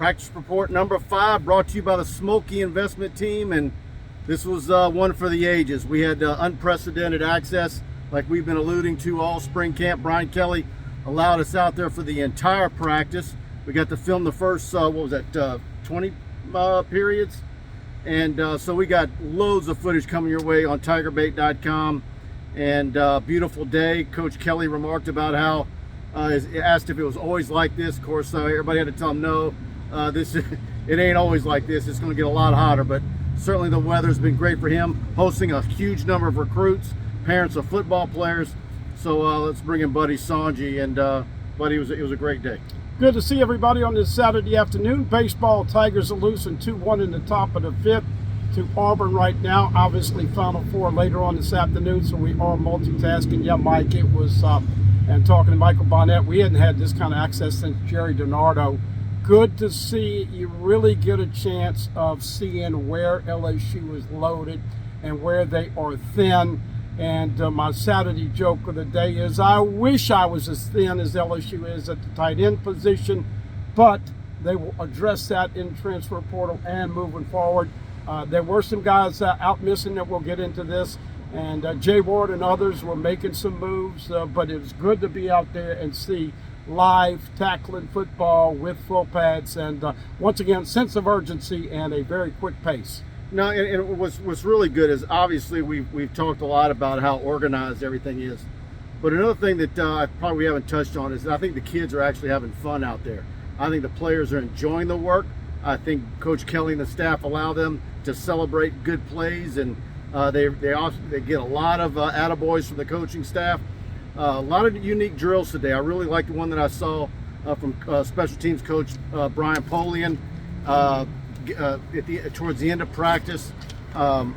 Practice report number 5 brought to you by the Smoky Investment Team, and this was one for the ages. We had unprecedented access, like we've been alluding to all spring camp. Brian Kelly allowed us out there for the entire practice. We got to film the first, 20 periods, and so we got loads of footage coming your way on tigerbait.com. And beautiful day. Coach Kelly remarked about how asked if it was always like this. Of course, everybody had to tell him no. It ain't always like this. It's going to get a lot hotter, but certainly the weather's been great for him, hosting a huge number of recruits, parents of football players. So let's bring in Buddy Songy, and Buddy, it was a great day. Good to see everybody on this Saturday afternoon. Baseball, Tigers are losing 2-1 in the top of the 5th to Auburn right now. Obviously, Final Four later on this afternoon, so we are multitasking. Yeah, Mike, it was, and talking to Michael Bonnet, we hadn't had this kind of access since Jerry DiNardo. Good to see you really get a chance of seeing where LSU is loaded and where they are thin. And my Saturday joke of the day is, I wish I was as thin as LSU is at the tight end position, but they will address that in transfer portal and moving forward. There were some guys out missing that we'll get into this, and Jay Ward and others were making some moves, but it was good to be out there and see live tackling football with full pads, and once again, sense of urgency and a very quick pace. No, and what's really good is, obviously we've talked a lot about how organized everything is, but another thing that probably we haven't touched on is that I think the kids are actually having fun out there. I think the players are enjoying the work. I think Coach Kelly and the staff allow them to celebrate good plays, and they get a lot of attaboys from the coaching staff. A lot of unique drills today. I really like the one that I saw from special teams coach Brian Polian towards the end of practice. One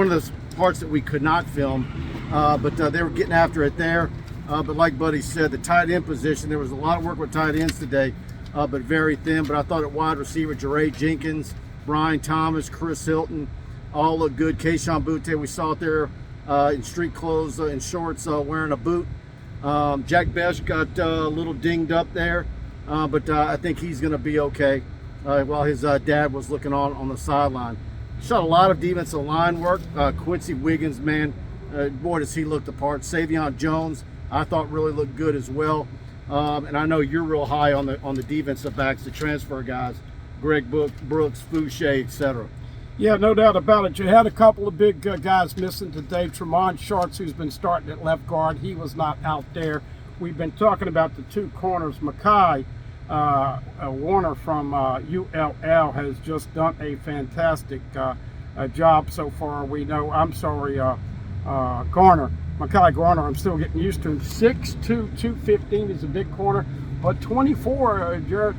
of those parts that we could not film, but they were getting after it there. But like Buddy said, the tight end position, there was a lot of work with tight ends today, but very thin. But I thought at wide receiver, Jeray Jenkins, Brian Thomas, Chris Hilton, all look good. Keishawn Butte, we saw it there in street clothes and shorts, wearing a boot. Jack Besh got a little dinged up there, but I think he's going to be okay while his dad was looking on the sideline. Shot a lot of defensive line work. Quincy Wiggins, man, boy, does he look the part. Savion Jones, I thought really looked good as well. And I know you're real high on the defensive backs, the transfer guys, Greg Brooks, Fouché, etc. Yeah, no doubt about it. You had a couple of big guys missing today. Tremont Sharts, who's been starting at left guard, he was not out there. We've been talking about the two corners. Makai Warner from ULL has just done a fantastic job so far. We know, Garner. Makai Garner, I'm still getting used to him. 6'2", 215, he's a big corner. But 24, Jarrett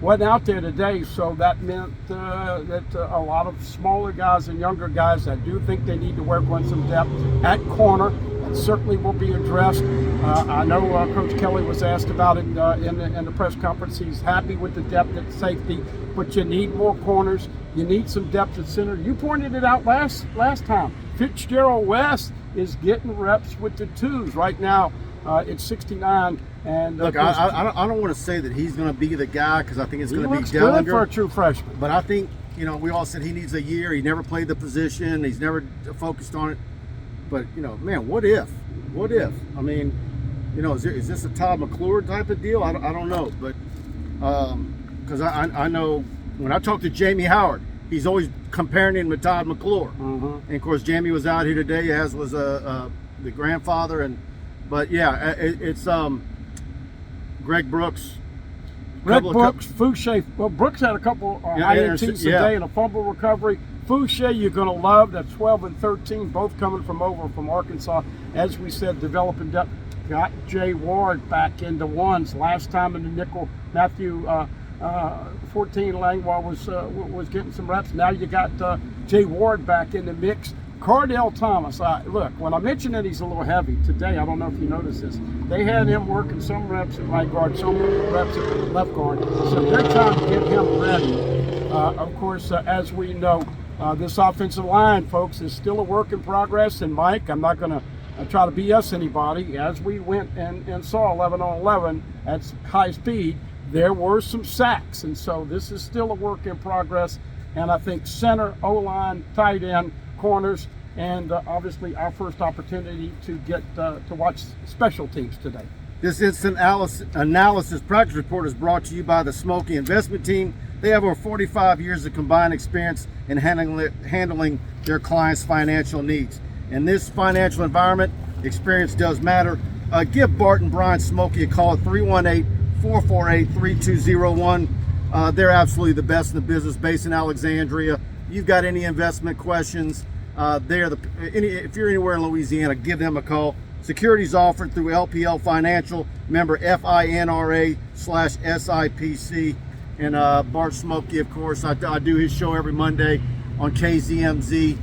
wasn't out there today, so that meant that a lot of smaller guys and younger guys, I do think they need to work on some depth at corner. That certainly will be addressed. I know Coach Kelly was asked about it in the press conference. He's happy with the depth at safety, but you need more corners. You need some depth at center. You pointed it out last time. Fitzgerald West is getting reps with the twos right now. It's 69. And look, I don't want to say that he's going to be the guy, because I think it's going to be Dellinger. Good for a true freshman. But I think, we all said he needs a year. He never played the position. He's never focused on it. But, man, what if? What if? I mean, is this a Todd McClure type of deal? I don't know. But because I know when I talk to Jamie Howard, he's always comparing him with Todd McClure. Mm-hmm. And, of course, Jamie was out here today, as was the grandfather. But, yeah, it's Greg Brooks. Fouché. Well, Brooks had a couple INTs today and a fumble recovery. Fouché, you're going to love. That's 12 and 13, both coming from Arkansas. As we said, developing depth. Got Jay Ward back into ones. Last time in the nickel, Matthew 14 Langlois was getting some reps. Now you got Jay Ward back in the mix. Cardell Thomas, look, when I mentioned that he's a little heavy today, I don't know if you noticed this, they had him working some reps at right guard, some reps at left guard, so they're trying to get him ready. Of course, as we know, this offensive line, folks, is still a work in progress, and Mike, I'm not going to try to BS anybody. As we went and saw 11 on 11 at high speed, there were some sacks. And so this is still a work in progress. And I think center, O-line, tight end, corners, and obviously our first opportunity to get to watch special teams today. This instant analysis practice report is brought to you by the Smoky Investment Team. They have over 45 years of combined experience in handling their clients' financial needs. In this financial environment, experience does matter. Give Bart and Brian Smoky a call at 318-448-3201. They're absolutely the best in the business, based in Alexandria. You've got any investment questions, if you're anywhere in Louisiana, give them a call. Securities offered through LPL Financial, member FINRA/SIPC. And Bart Smoky, of course, I do his show every Monday on KZMZ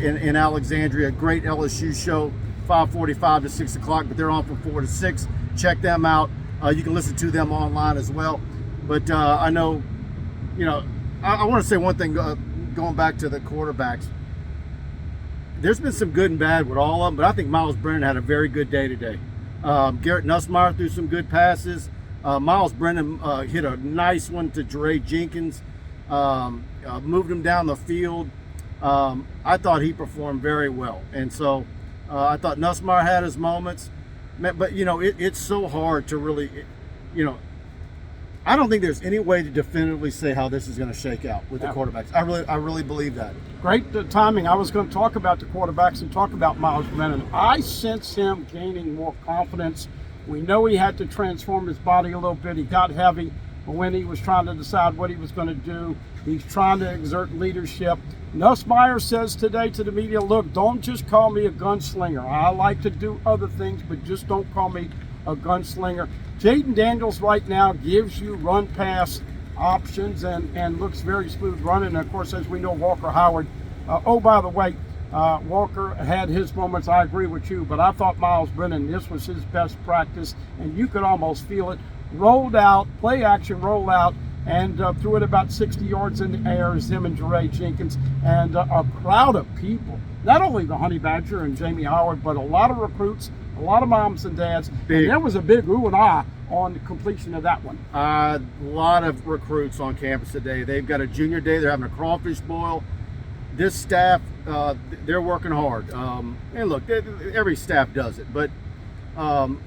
in Alexandria. Great LSU show, 5:45 to 6 o'clock, but they're on from 4 to 6. Check them out. You can listen to them online as well. But I know, I want to say one thing, going back to the quarterbacks. There's been some good and bad with all of them, but I think Miles Brennan had a very good day today. Garrett Nussmeier threw some good passes. Miles Brennan hit a nice one to Dre Jenkins, moved him down the field. I thought he performed very well. And so I thought Nussmeier had his moments. But, it's so hard to really, I don't think there's any way to definitively say how this is going to shake out with the quarterbacks. I really believe that. Great timing. I was going to talk about the quarterbacks and talk about Miles Brennan. I sense him gaining more confidence. We know he had to transform his body a little bit. He got heavy when he was trying to decide what he was going to do. He's trying to exert leadership. Nussmeier says today to the media, look, don't just call me a gunslinger. I like to do other things, but just don't call me a gunslinger. Jaden Daniels right now gives you run-pass options and looks very smooth running. And of course, as we know, Walker Howard. By the way, Walker had his moments. I agree with you, but I thought Miles Brennan, this was his best practice, and you could almost feel it. Rolled out, play action, roll out, and threw it about 60 yards in the air as him and Dre Jenkins, and a crowd of people. Not only the Honey Badger and Jamie Howard, but a lot of recruits, a lot of moms and dads. And there was a big ooh and ah on the completion of that one. A lot of recruits on campus today. They've got a junior day. They're having a crawfish boil. This staff, they're working hard. And look, every staff does it. But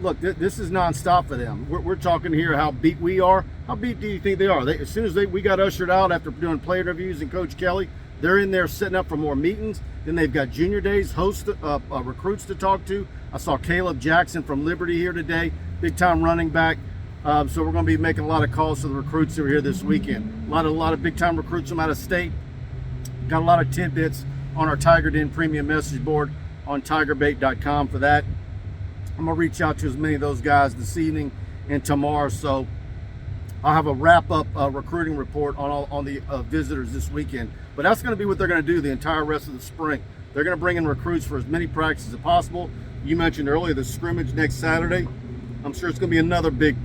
look, this is nonstop for them. We're talking here how beat we are. How beat do you think they are? As soon as we got ushered out after doing play interviews and Coach Kelly, they're in there setting up for more meetings. Then they've got junior days, recruits to talk to. I saw Caleb Jackson from Liberty here today, big-time running back. So we're going to be making a lot of calls to the recruits that are here this weekend. A lot of big-time recruits from out of state. Got a lot of tidbits on our Tiger Den premium message board on tigerbait.com for that. I'm going to reach out to as many of those guys this evening and tomorrow. So I'll have a wrap-up recruiting report on the visitors this weekend. But that's going to be what they're going to do the entire rest of the spring. They're going to bring in recruits for as many practices as possible. You mentioned earlier the scrimmage next Saturday. I'm sure it's going to be another big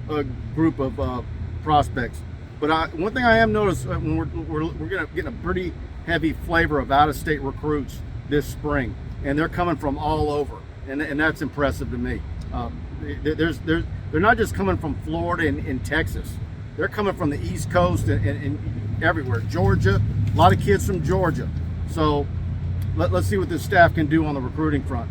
group of prospects. But one thing I am noticed, we're getting a pretty heavy flavor of out-of-state recruits this spring, and they're coming from all over, and that's impressive to me. They're not just coming from Florida and Texas. They're coming from the East Coast and everywhere. Georgia, a lot of kids from Georgia. So let's see what this staff can do on the recruiting front.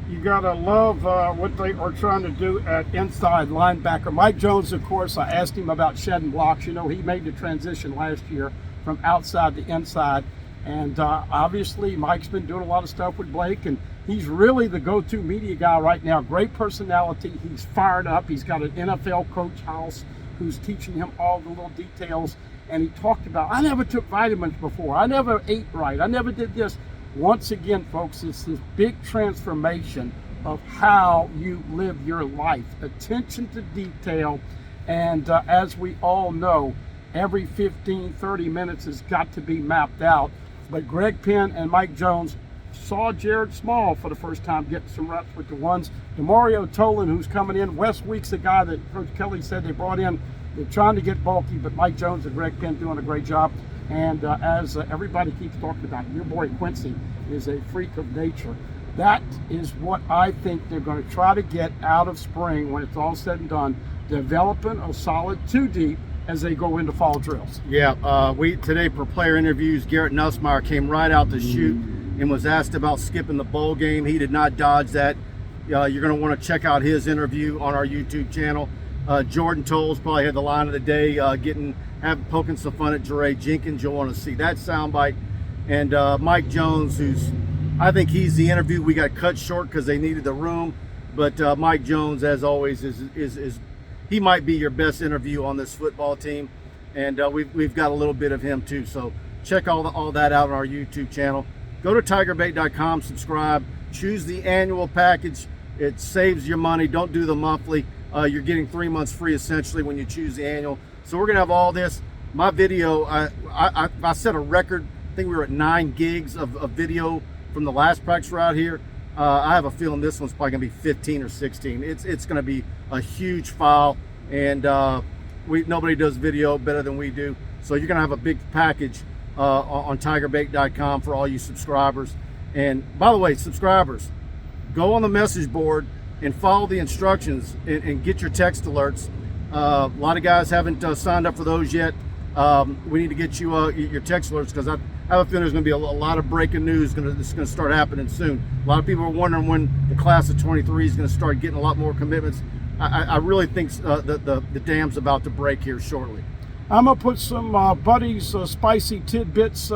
You gotta love what they are trying to do at inside linebacker. Mike Jones, of course, I asked him about shedding blocks. He made the transition last year from outside to inside. And obviously, Mike's been doing a lot of stuff with Blake, and he's really the go-to media guy right now. Great personality. He's fired up. He's got an NFL coach house who's teaching him all the little details. And he talked about, I never took vitamins before. I never ate right. I never did this. Once again, folks, it's this big transformation of how you live your life. Attention to detail. And as we all know, every 15, 30 minutes has got to be mapped out. But Greg Penn and Mike Jones saw Jared Small for the first time getting some reps with the ones. DeMario Tolan, who's coming in. Wes Weeks, the guy that Coach Kelly said they brought in. They're trying to get bulky, but Mike Jones and Greg Penn doing a great job. And as everybody keeps talking about, your boy Quincy is a freak of nature. That is what I think they're going to try to get out of spring when it's all said and done, developing a solid 2 deep as they go into fall drills. Yeah, we today for player interviews, Garrett Nussmeier came right out the chute and was asked about skipping the bowl game. He did not dodge that. You're going to want to check out his interview on our YouTube channel. Jordan Tolles probably had the line of the day, poking some fun at Jeray Jenkins. You'll want to see that soundbite. And Mike Jones, I think he's the interview. We got cut short because they needed the room. But Mike Jones, as always, is he might be your best interview on this football team. And we've got a little bit of him too. So check all that out on our YouTube channel. Go to tigerbait.com, subscribe, choose the annual package. It saves your money. Don't do the monthly. You're getting 3 months free essentially when you choose the annual. So we're gonna have all this. My video, I set a record. I think we were at 9 gigs of video from the last practice route here. I have a feeling this one's probably gonna be 15 or 16. It's gonna be a huge file, and nobody does video better than we do. So you're gonna have a big package on tigerbait.com for all you subscribers. And by the way, subscribers, go on the message board and follow the instructions and get your text alerts. A lot of guys haven't signed up for those yet. We need to get you your text alerts, because I have a feeling there's going to be a lot of breaking news that's going to start happening soon. A lot of people are wondering when the class of 23 is going to start getting a lot more commitments. I really think the dam's about to break here shortly. I'm going to put some Buddy's spicy tidbits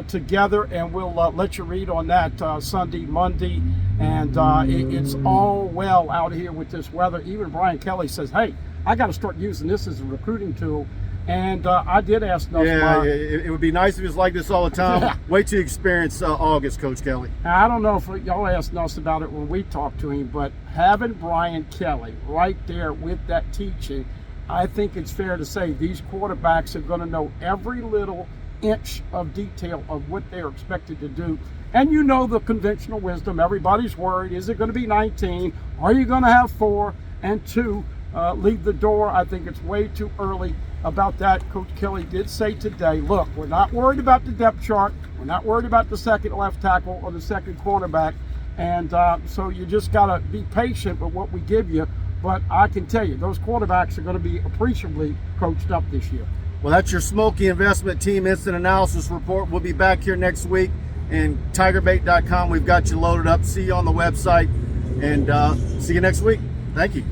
together, and we'll let you read on that Sunday, Monday. And it's all well out here with this weather. Even Brian Kelly says, hey, I got to start using this as a recruiting tool. And I did ask Nussmeier. Yeah, it would be nice if it was like this all the time. Yeah. Wait till you experience August, Coach Kelly. I don't know if y'all asked Nuss about it when we talked to him, but having Brian Kelly right there with that teaching, I think it's fair to say these quarterbacks are going to know every little inch of detail of what they're expected to do. And you know the conventional wisdom, everybody's worried, is it going to be 19? Are you going to have 4? And 2, leave the door. I think it's way too early about that. Coach Kelly did say today, look, we're not worried about the depth chart. We're not worried about the second left tackle or the second cornerback. And so you just got to be patient with what we give you. But I can tell you, those quarterbacks are going to be appreciably coached up this year. Well, that's your Smoky Investment Team Instant Analysis Report. We'll be back here next week. And tigerbait.com, we've got you loaded up. See you on the website. And see you next week. Thank you.